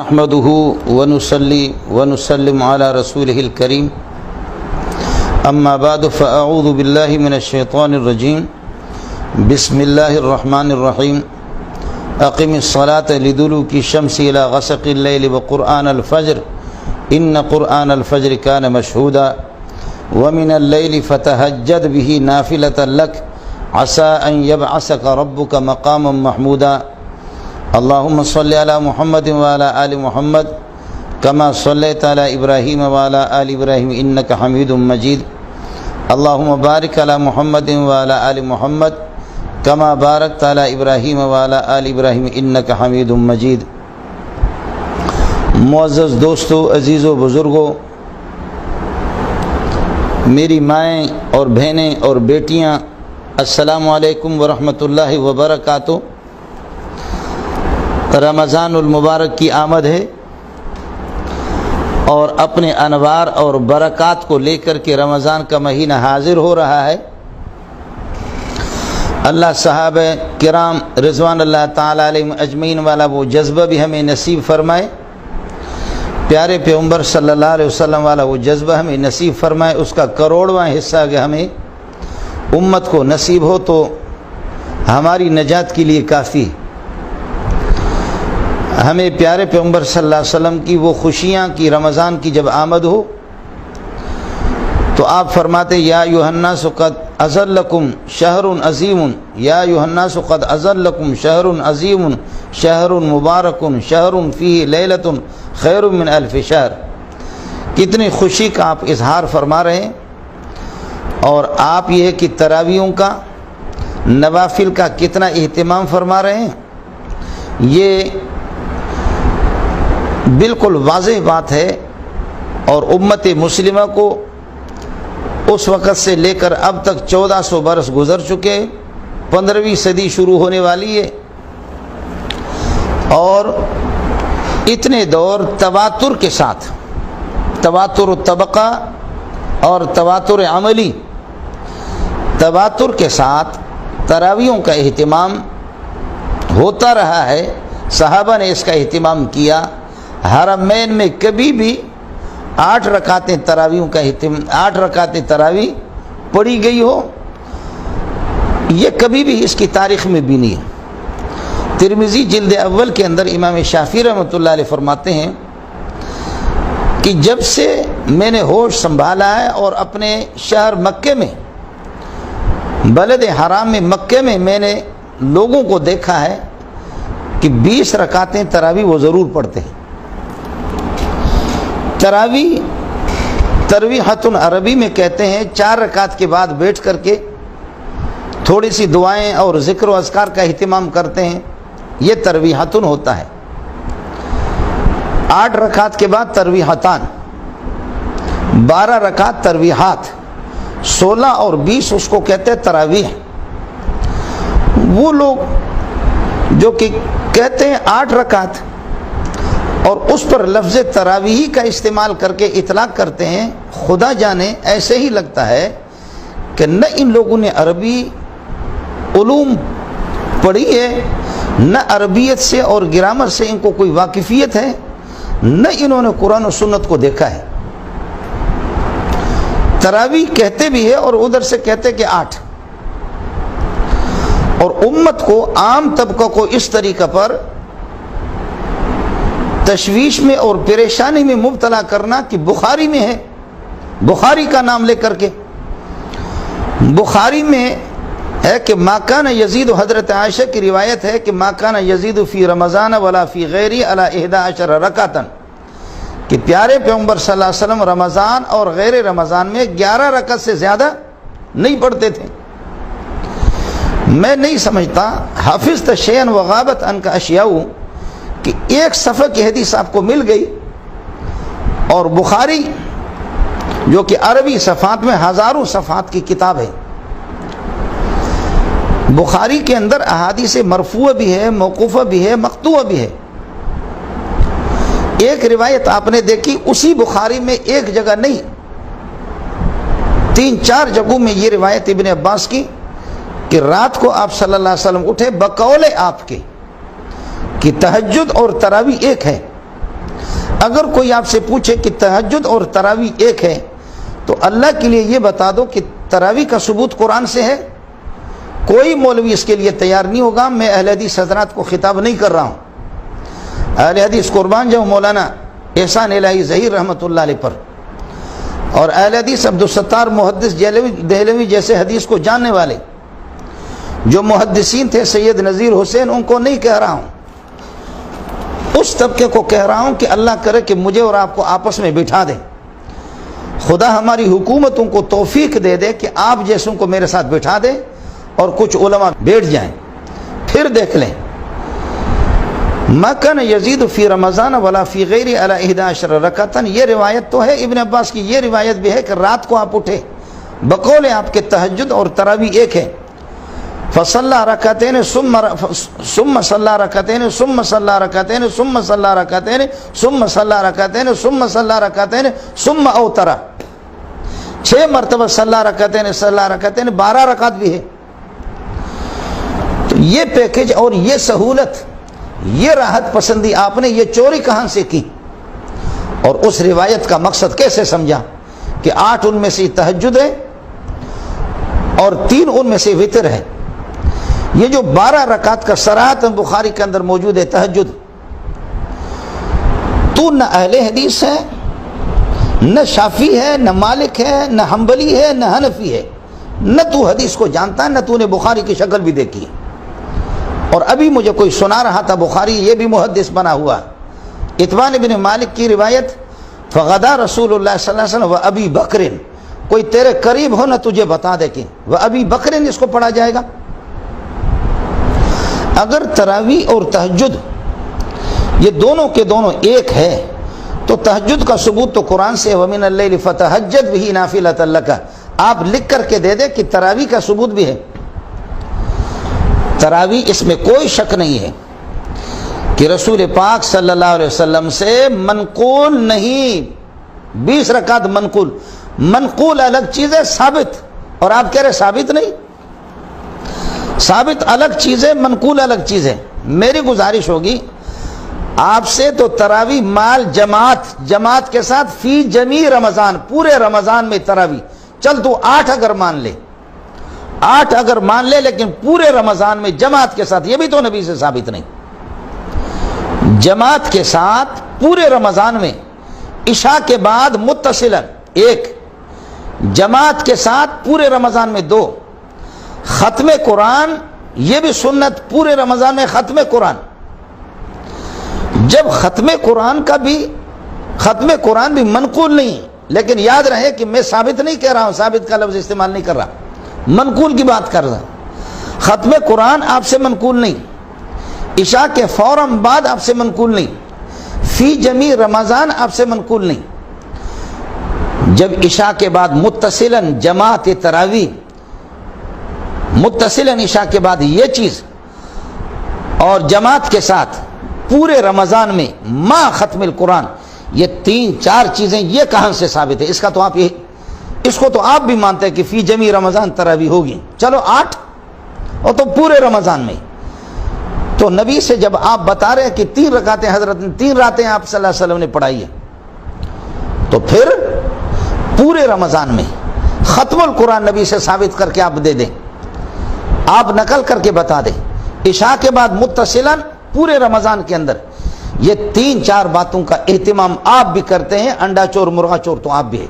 نحمده ونصلي ونسلم على رسوله الكريم اما بعد فاعوذ بالله من الشيطان الرجيم بسم الله الرحمن الرحيم اقم الصلاة لدلوك الشمس الى غسق الليل وقرآن الفجر ان قرآن الفجر كان مشهودا ومن الليل فتهجد به نافلة لك عسى ان يبعثك ربك مقاما محمودا اللهم صل على محمد وعلى آل محمد كما صليت على إبراهيم وعلى آل إبراهيم إنك حميد مجيد اللهم بارك على محمد وعلى آل محمد كما باركت على إبراهيم وعلى آل إبراهيم إنك حميد مجيد۔ معزز دوستو، عزیزو، بزرگو، میری مائیں اور بہنیں اور بیٹیاں، السلام علیکم ورحمۃ اللہ وبرکاتہ۔ رمضان المبارک کی آمد ہے اور اپنے انوار اور برکات کو لے کر کے رمضان کا مہینہ حاضر ہو رہا ہے۔ اللہ صحابہ کرام رضوان اللہ تعالیٰ علیہم اجمعین والا وہ جذبہ بھی ہمیں نصیب فرمائے، پیارے پیغمبر صلی اللہ علیہ وسلم والا وہ جذبہ ہمیں نصیب فرمائے، اس کا کروڑواں حصہ اگر ہمیں امت کو نصیب ہو تو ہماری نجات کے لیے کافی ہے۔ ہمیں پیارے پیغمبر صلی اللہ علیہ وسلم کی وہ خوشیاں کی رمضان کی جب آمد ہو تو آپ فرماتے یا ایھا الناس قد اضلکم شہر عظیم، یا ایھا الناس قد اضلکم شہر عظیم شہر مبارک شہر فیہ لیلۃ خیر من الف شہر۔ کتنی خوشی کا آپ اظہار فرما رہے ہیں، اور آپ یہ کہ تراویحوں کا، نوافل کا کتنا اہتمام فرما رہے ہیں۔ یہ بالکل واضح بات ہے، اور امت مسلمہ کو اس وقت سے لے کر اب تک 1400 برس گزر چکے، 15ویں صدی شروع ہونے والی ہے، اور اتنے دور تواتر کے ساتھ، تواتر طبقہ اور تواتر عملی، تواتر کے ساتھ تراویحوں کا اہتمام ہوتا رہا ہے۔ صحابہ نے اس کا اہتمام کیا۔ حرمین میں کبھی بھی 8 رکعتیں تراویحوں کا 8 رکعتیں تراویح پڑھی گئی ہو، یہ کبھی بھی اس کی تاریخ میں بھی نہیں ہے۔ ترمذی جلد اول کے اندر امام شافعی رحمۃ اللہ علیہ فرماتے ہیں کہ جب سے میں نے ہوش سنبھالا ہے اور اپنے شہر مکے میں، بلد حرام میں مکے میں نے لوگوں کو دیکھا ہے کہ 20 رکعتیں تراویح وہ ضرور پڑھتے ہیں۔ ترویحۃ عربی میں کہتے ہیں 4 رکعت کے بعد بیٹھ کر کے تھوڑی سی دعائیں اور ذکر و اذکار کا اہتمام کرتے ہیں، یہ ترویحۃ ہوتا ہے۔ 8 رکعت کے بعد ترویحتان، 12 رکعت ترویحات، 16 اور 20 اس کو کہتے ہیں تراویح۔ وہ لوگ جو کہ کہتے ہیں 8 رکعت اور اس پر لفظ تراویح کا استعمال کر کے اطلاق کرتے ہیں، خدا جانے ایسے ہی لگتا ہے کہ نہ ان لوگوں نے عربی علوم پڑھی ہے، نہ عربیت سے اور گرامر سے ان کو کوئی واقفیت ہے، نہ انہوں نے قرآن و سنت کو دیکھا ہے۔ تراویح کہتے بھی ہے اور ادھر سے کہتے کہ 8، اور امت کو، عام طبقہ کو اس طریقہ پر تشویش میں اور پریشانی میں مبتلا کرنا کہ بخاری میں ہے، بخاری کا نام لے کر کے، بخاری میں ہے کہ ما کان یزید، حضرت عائشہ کی روایت ہے کہ ما کان یزید فی رمضان ولا فی غیری علی 11 رکعتا، کہ پیارے پیغمبر صلی اللہ علیہ وسلم رمضان اور غیر رمضان میں 11 رکعت سے زیادہ نہیں پڑھتے تھے۔ میں نہیں سمجھتا حافظ شیئا وغابت عنک اشیاء کہ ایک صفحہ کی حدیث آپ کو مل گئی، اور بخاری جو کہ عربی صفحات میں ہزاروں صفحات کی کتاب ہے، بخاری کے اندر احادیث مرفوع بھی ہے، موقوفہ بھی ہے، مقطوع بھی ہے۔ ایک روایت آپ نے دیکھی اسی بخاری میں ایک جگہ نہیں، 3-4 جگہوں میں یہ روایت ابن عباس کی کہ رات کو آپ صلی اللہ علیہ وسلم اٹھے بقول آپ کے کہ تہجد اور تراویح ایک ہے، اگر کوئی آپ سے پوچھے کہ تہجد اور تراویح ایک ہے تو اللہ کے لیے یہ بتا دو کہ تراویح کا ثبوت قرآن سے ہے. کوئی مولوی اس کے لیے تیار نہیں ہوگا. میں اہل حدیث حضرات کو خطاب نہیں کر رہا ہوں. اہل حدیث قربان جاؤ مولانا احسان الہی ظہیر رحمۃ اللہ علیہ پر، اور اہل حدیث عبدالستار محدث دہلوی جیسے حدیث کو جاننے والے جو محدثین تھے، سید نذیر حسین، ان کو نہیں کہہ رہا ہوں. اس طبقے کو کہہ رہا ہوں کہ اللہ کرے کہ مجھے اور آپ کو آپس میں بٹھا دے. خدا ہماری حکومتوں کو توفیق دے دے کہ آپ جیسوں کو میرے ساتھ بٹھا دے اور کچھ علماء بیٹھ جائیں. پھر دیکھ لیں. ما کان یزید فی رمضان ولا فی غیر علی 11 رکعتن، یہ روایت تو ہے ابن عباس کی. یہ روایت بھی ہے کہ رات کو آپ اٹھے. بقول آپ کے تہجد اور تراویح ایک ہے. فصلی رکعتین ثم صلی رکعتین ثم صلی رکعتین ثم صلی رکعتین ثم صلی رکعتین ثم صلی رکعتین ثم اوتر. 6 مرتبہ صلی رکعتین 12 رکعت بھی ہے. تو یہ پیکج اور یہ سہولت، یہ راحت پسندی آپ نے یہ چوری کہاں سے کی؟ اور اس روایت کا مقصد کیسے سمجھا کہ 8 ان میں سے تہجد ہے اور 3 ان میں سے وتر ہے. یہ جو 12 رکعت کا صراحت بخاری کے اندر موجود ہے تہجد، تو نہ اہل حدیث ہے، نہ شافعی ہے، نہ مالک ہے، نہ حنبلی ہے، نہ حنفی ہے، نہ تو حدیث کو جانتا ہے، نہ تو نے بخاری کی شکل بھی دیکھی. اور ابھی مجھے کوئی سنا رہا تھا بخاری یہ بھی محدث بنا ہوا. اتبان بن مالک کی روایت، فغدا رسول اللہ صلی اللہ علیہ وسلم و ابی بکر، کوئی تیرے قریب ہو نہ تجھے بتا دے کہ وہ ابی بکر اس کو پڑھا جائے گا. اگر تراویح اور تہجد یہ دونوں کے دونوں ایک ہے تو تہجد کا ثبوت تو قرآن سے وَمِنَ اللَّيْلِ فَتَهَجَّدْ بِهِ نَافِلَةً لَكَ، آپ لکھ کر کے دے دے کہ تراویح کا ثبوت بھی ہے. تراویح اس میں کوئی شک نہیں ہے کہ رسول پاک صلی اللہ علیہ وسلم سے منقول نہیں. 20 رکعت منقول الگ چیز ہے، ثابت. اور آپ کہہ رہے ثابت نہیں. ثابت الگ چیز ہے، منقول الگ چیز ہے. میری گزارش ہوگی آپ سے تو تراویح مال جماعت کے ساتھ فی جمیع رمضان، پورے رمضان میں تراویح. چل تو 8 اگر مان لے لیکن پورے رمضان میں جماعت کے ساتھ، یہ بھی تو نبی سے ثابت نہیں. جماعت کے ساتھ پورے رمضان میں، عشاء کے بعد متصلاً 1، جماعت کے ساتھ پورے رمضان میں 2، ختم قرآن یہ بھی سنت پورے رمضان میں ختم قرآن. جب ختم قرآن بھی منقول نہیں، لیکن یاد رہے کہ میں ثابت نہیں کہہ رہا ہوں، ثابت کا لفظ استعمال نہیں کر رہا، منقول کی بات کر رہا ہوں. ختم قرآن آپ سے منقول نہیں، عشاء کے فوراً بعد آپ سے منقول نہیں، فی جمیع رمضان آپ سے منقول نہیں. جب عشاء کے بعد متصلاً جماعت تراویح، متصلاً عشاء کے بعد یہ چیز، اور جماعت کے ساتھ پورے رمضان میں ما ختم القرآن، یہ 3-4 چیزیں یہ کہاں سے ثابت ہے؟ اس کو تو آپ بھی مانتے ہیں کہ فی جمیع رمضان تراویح ہوگی. چلو 8 اور تو پورے رمضان میں. تو نبی سے جب آپ بتا رہے ہیں کہ 3 رکعتیں حضرت نے 3 راتیں آپ صلی اللہ علیہ وسلم نے پڑھائی ہے، تو پھر پورے رمضان میں ختم القرآن نبی سے ثابت کر کے آپ دے دیں، آپ نقل کر کے بتا دیں. عشاء کے بعد متصلاً پورے رمضان کے اندر یہ 3-4 باتوں کا اہتمام آپ بھی کرتے ہیں، انڈا چور مرغا چور تو آپ بھی ہے.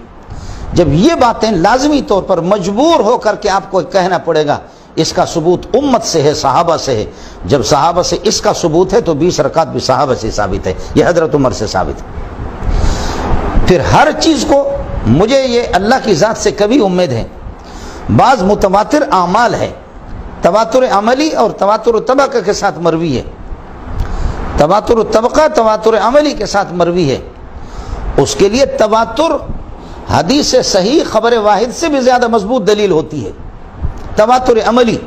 جب یہ باتیں لازمی طور پر مجبور ہو کر کے آپ کو کہنا پڑے گا اس کا ثبوت امت سے ہے، صحابہ سے ہے. جب صحابہ سے اس کا ثبوت ہے تو 20 رکعت بھی صحابہ سے ثابت ہے، یہ حضرت عمر سے ثابت ہے. پھر ہر چیز کو مجھے یہ اللہ کی ذات سے کبھی امید ہے، بعض متواتر اعمال ہے، تواتر عملی اور تواتر طبقہ کے ساتھ مروی ہے. تواتر طبقہ تواتر عملی کے ساتھ مروی ہے. اس کے لیے تواتر حدیث صحیح خبر واحد سے بھی زیادہ مضبوط دلیل ہوتی ہے. تواتر عملی،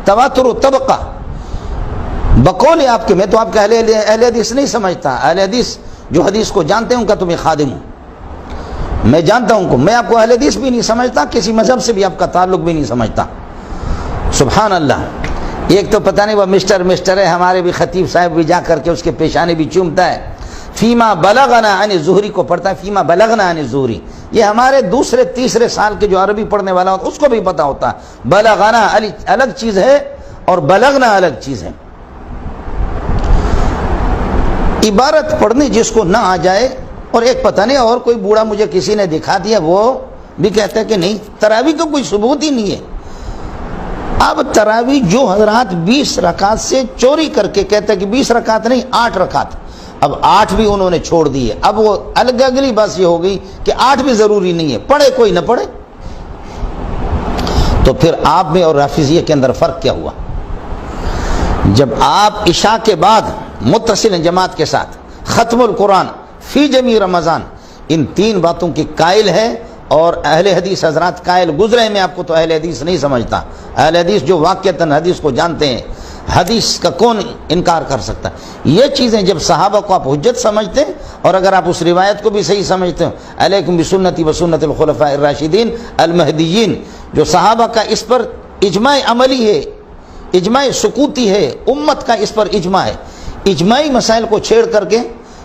تواتر طبقہ بقول آپ کے، میں تو آپ کا اہل حدیث نہیں سمجھتا. اہل حدیث جو حدیث کو جانتے ہیں ان کا تو میں خادم ہوں، میں جانتا ہوں. میں آپ کو اہل حدیث بھی نہیں سمجھتا، کسی مذہب سے بھی آپ کا تعلق بھی نہیں سمجھتا. سبحان اللہ. ایک تو پتہ نہیں وہ مسٹر ہے، ہمارے بھی خطیب صاحب بھی جا کر کے اس کے پیشانے بھی چومتا ہے، فیما بلغنا عن زہری کو پڑھتا ہے فیما بلغنا عن زہری. یہ ہمارے دوسرے تیسرے سال کے جو عربی پڑھنے والا ہوتا ہے اس کو بھی پتا ہوتا ہے بلغنا الگ چیز ہے اور بلغنا الگ چیز ہے. عبارت پڑھنی جس کو نہ آ جائے، اور ایک پتہ نہیں اور کوئی بوڑھا مجھے کسی نے دکھا دیا وہ بھی کہتا ہے کہ نہیں تراویح کا کوئی ثبوت ہی نہیں ہے. اب تراویح جو حضرات 20 رکعت سے چوری کر کے کہتے ہیں کہ 20 رکعت نہیں 8 رکعت، اب 8 بھی انہوں نے چھوڑ دیے. اب وہ اگلی بات یہ ہو گئی کہ 8 بھی ضروری نہیں ہے، پڑھے کوئی نہ پڑھے. تو پھر آپ میں اور رافضیہ کے اندر فرق کیا ہوا؟ جب آپ عشاء کے بعد متصل جماعت کے ساتھ ختم القرآن فی جمیع رمضان ان 3 باتوں کی قائل ہے، اور اہل حدیث حضرات قائل گزرے، میں آپ کو تو اہل حدیث نہیں سمجھتا. اہل حدیث جو واقعتاً حدیث کو جانتے ہیں، حدیث کا کون انکار کر سکتا ہے؟ یہ چیزیں جب صحابہ کو آپ حجت سمجھتے ہیں، اور اگر آپ اس روایت کو بھی صحیح سمجھتے ہو علیکم بسنتی وسنت الخلفاء الراشدین المہدیین، جو صحابہ کا اس پر اجماع عملی ہے، اجماع سکوتی ہے، امت کا اس پر اجماع ہے. اجماعی مسائل کو چھیڑ کر کے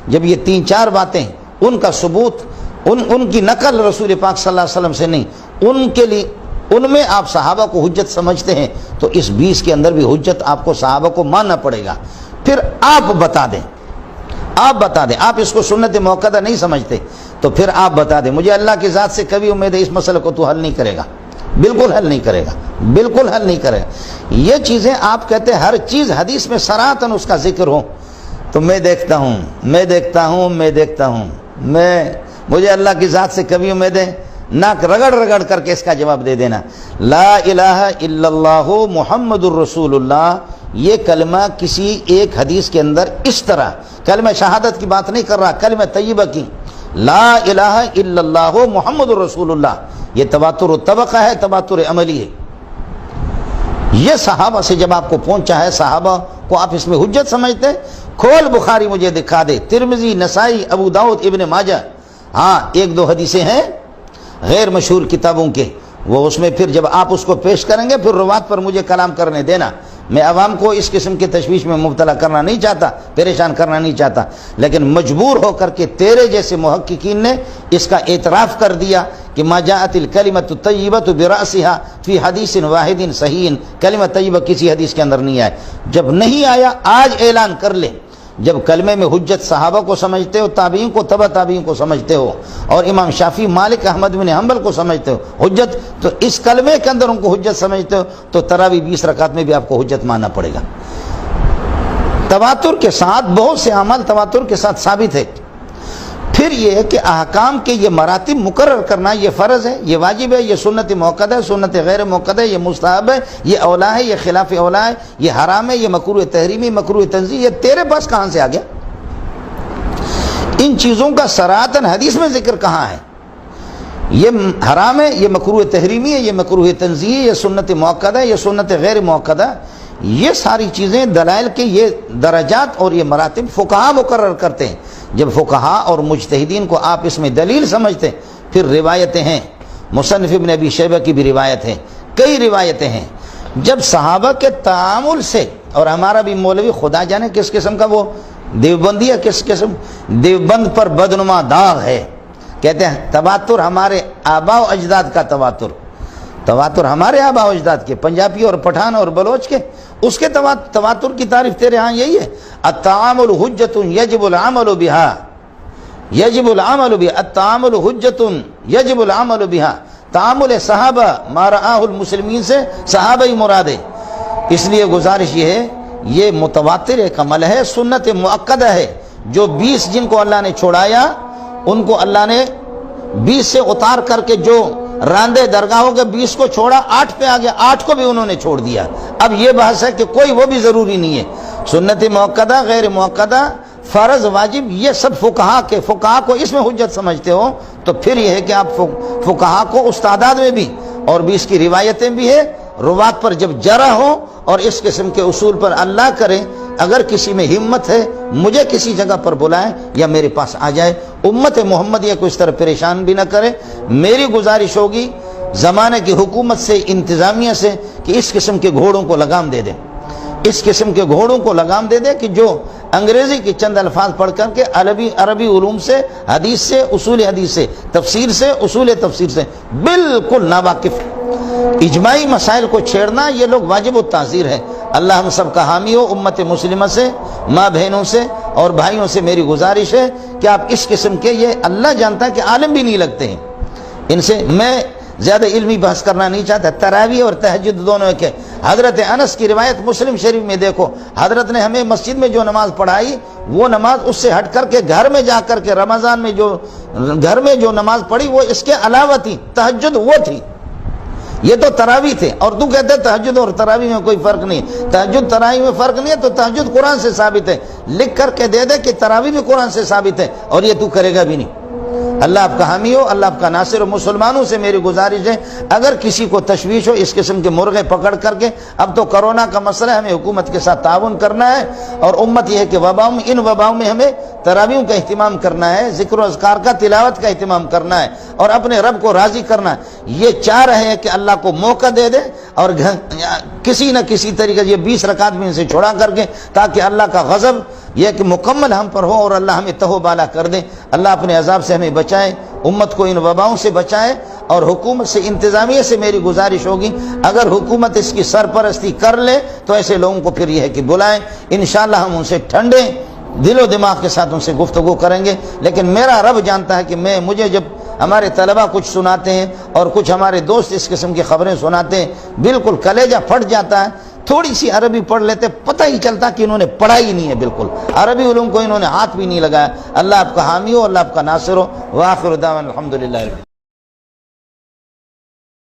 جب یہ 3-4 باتیں ان کا ثبوت ان کی نقل رسول پاک صلی اللہ علیہ وسلم سے نہیں، ان کے لیے ان میں آپ صحابہ کو حجت سمجھتے ہیں، تو اس 20 کے اندر بھی حجت آپ کو صحابہ کو ماننا پڑے گا. پھر آپ بتا دیں، آپ اس کو سنت موقدہ نہیں سمجھتے تو پھر آپ بتا دیں. مجھے اللہ کی ذات سے کبھی امید ہے اس مسئلے کو تو حل نہیں کرے گا، بالکل حل نہیں کرے گا. یہ چیزیں آپ کہتے ہیں ہر چیز حدیث میں صراحتاً اس کا ذکر ہو، تو میں دیکھتا ہوں مجھے اللہ کی ذات سے کبھی امید ہے، ناک رگڑ کر کے اس کا جواب دے دینا. لا الہ الا اللہ محمد الرسول اللہ، یہ کلمہ کسی ایک حدیث کے اندر اس طرح کلمہ شہادت کی بات نہیں کر رہا، کلمہ طیبہ کی، لا الہ الا اللہ محمد الرسول اللہ، یہ تواتر طبقہ ہے، تواتر عملی ہے. یہ صحابہ سے جب آپ کو پہنچا ہے، صحابہ کو آپ اس میں حجت سمجھتے ہیں. کھول بخاری مجھے دکھا دے، ترمذی، نسائی، ابو داؤد، ابن ماجہ، ہاں 1-2 حدیثیں ہیں غیر مشہور کتابوں کے، وہ اس میں پھر جب آپ اس کو پیش کریں گے پھر روات پر مجھے کلام کرنے دینا. میں عوام کو اس قسم کے تشویش میں مبتلا کرنا نہیں چاہتا، پریشان کرنا نہیں چاہتا، لیکن مجبور ہو کر کے تیرے جیسے محققین نے اس کا اعتراف کر دیا کہ ما جاءت الکلمۃ الطیبۃ برأسها فی حدیث واحد صحیح، کلمہ طیبہ کسی حدیث کے اندر نہیں آیا. جب نہیں آیا آج اعلان کر لے. جب کلمے میں حجت صحابہ کو سمجھتے ہو، تابعین کو، تبع تابعین کو سمجھتے ہو، اور امام شافعی، مالک، احمد بن حنبل کو سمجھتے ہو حجت، تو اس کلمے کے اندر ان کو حجت سمجھتے ہو، تو تراویح 20 رکعت میں بھی آپ کو حجت ماننا پڑے گا. تواتر کے ساتھ بہت سے اعمال تواتر کے ساتھ ثابت ہے. پھر یہ ہے کہ احکام کے یہ مراتب مقرر کرنا یہ فرض ہے، یہ واجب ہے، یہ سنت موقدہ ہے، سنت غیر موقدہ ہے، یہ مستحب ہے، یہ اولا ہے، یہ خلاف اولا ہے، یہ حرام ہے، یہ مکروہ تحریمی، مکروہ تنزیہ. یہ تیرے پاس کہاں سے آ گیا؟ ان چیزوں کا صراحتاً حدیث میں ذکر کہاں ہے؟ یہ حرام ہے، یہ مکروہ تحریمی ہے، یہ مکروہ تنزیہ، یہ سنت موقدہ ہے، یہ سنت غیر موقدہ. یہ ساری چیزیں دلائل کے یہ درجات اور یہ مراتب فقہا مقرر کرتے ہیں. جب فقہا اور مجتہدین کو آپ اس میں دلیل سمجھتے، پھر روایتیں ہیں، مصنف ابن ابی شیبہ کی بھی روایت ہے، کئی روایتیں ہیں. جب صحابہ کے تعامل سے، اور ہمارا بھی مولوی خدا جانے کس قسم کا وہ دیوبندی ہے، کس قسم دیوبند پر بدنما داغ ہے، کہتے ہیں تواتر ہمارے آباء و اجداد کا تواتر ہمارے آباء و اجداد کے، پنجابی اور پٹھان اور بلوچ کے، اس کے تواتر کی تعریف تیرے ہاں یہی ہے. التعامل حجت یجب العمل بها، التعامل حجت یجب العمل بها. تعامل صحابہ ما رآہ المسلمین سے صحابہ ہی مراد ہے. اس لیے گزارش یہ ہے، یہ متواتر ایک عمل ہے، سنت مؤکدہ ہے. جو 20 جن کو اللہ نے چھوڑایا ان کو اللہ نے 20 سے اتار کر کے جو راندے درگاہوں کے 20 کو چھوڑا، 8 پہ آ گیا، 8 کو بھی انہوں نے چھوڑ دیا. اب یہ بحث ہے کہ کوئی وہ بھی ضروری نہیں ہے. سنت موقدہ، غیر موقدہ، فرض، واجب، یہ سب فقہا کو اس میں حجت سمجھتے ہو، تو پھر یہ ہے کہ آپ فقہا کو استادات میں بھی، اور بھی اس کی روایتیں بھی ہے، روات پر جب جرح ہو اور اس قسم کے اصول پر اللہ کریں، اگر کسی میں ہمت ہے مجھے کسی جگہ پر بلائیں یا میرے پاس آ جائے. امت محمدیہ کو اس طرح پریشان بھی نہ کرے. میری گزارش ہوگی زمانے کی حکومت سے، انتظامیہ سے، کہ اس قسم کے گھوڑوں کو لگام دے دے، اس قسم کے گھوڑوں کو لگام دے دے کہ جو انگریزی کی چند الفاظ پڑھ کر کے عربی علوم سے، حدیث سے، اصول حدیث سے، تفسیر سے، اصول تفسیر سے بالکل ناواقف۔ اجماعی مسائل کو چھیڑنا یہ لوگ واجب التعزیر ہے۔ اللہ ہم سب کا حامی ہو۔ امت مسلمہ سے، ماں بہنوں سے اور بھائیوں سے میری گزارش ہے کہ آپ اس قسم کے، یہ اللہ جانتا ہے کہ عالم بھی نہیں لگتے ہیں ان سے۔ میں زیادہ علمی بحث کرنا نہیں چاہتا۔ تراویح اور تہجد دونوں کے، حضرت انس کی روایت مسلم شریف میں دیکھو، حضرت نے ہمیں مسجد میں جو نماز پڑھائی وہ نماز اس سے ہٹ کر کے گھر میں جا کر کے رمضان میں جو گھر میں جو نماز پڑھی وہ اس کے علاوہ تھی، تہجد وہ تھی۔ یہ تو تراویح تھے، اور تو کہتے ہیں تہجد اور تراویح میں کوئی فرق نہیں۔ تہجد تراویح میں فرق نہیں ہے تو تہجد قرآن سے ثابت ہے، لکھ کر کے دے دے کہ تراویح بھی قرآن سے ثابت ہے، اور یہ تو کرے گا بھی نہیں۔ اللہ آپ کا حامی ہو، اللہ آپ کا ناصر ہو۔ مسلمانوں سے میری گزارش ہے، اگر کسی کو تشویش ہو اس قسم کے مرغے پکڑ کر کے، اب تو کرونا کا مسئلہ ہے، ہمیں حکومت کے ساتھ تعاون کرنا ہے، اور امت یہ ہے کہ ان وباؤں میں ہمیں تراویحوں کا اہتمام کرنا ہے، ذکر و اذکار کا، تلاوت کا اہتمام کرنا ہے، اور اپنے رب کو راضی کرنا ہے۔ یہ چاہ رہے ہیں کہ اللہ کو موقع دے دے اور کسی نہ کسی طریقے یہ 20 رکعت میں سے چھوڑا کر کے، تاکہ اللہ کا غضب یہ کہ مکمل ہم پر ہو اور اللہ ہمیں تہو بالا کر دے۔ اللہ اپنے عذاب سے ہمیں بچائے، امت کو ان وباؤں سے بچائے۔ اور حکومت سے، انتظامیہ سے میری گزارش ہوگی، اگر حکومت اس کی سرپرستی کر لے تو ایسے لوگوں کو پھر یہ ہے کہ بلائیں، انشاءاللہ ہم ان سے ٹھنڈے دل و دماغ کے ساتھ ان سے گفتگو کریں گے۔ لیکن میرا رب جانتا ہے کہ مجھے جب ہمارے طلبہ کچھ سناتے ہیں اور کچھ ہمارے دوست اس قسم کی خبریں سناتے ہیں، بالکل کلیجہ پھٹ جاتا ہے۔ تھوڑی سی عربی پڑھ لیتے، پتہ ہی چلتا کہ انہوں نے پڑھا ہی نہیں ہے، بالکل عربی علوم کو انہوں نے ہاتھ بھی نہیں لگایا۔ اللہ آپ کا حامی ہو، اللہ آپ کا ناصر ہو۔ وآخر دعوانا الحمدللہ۔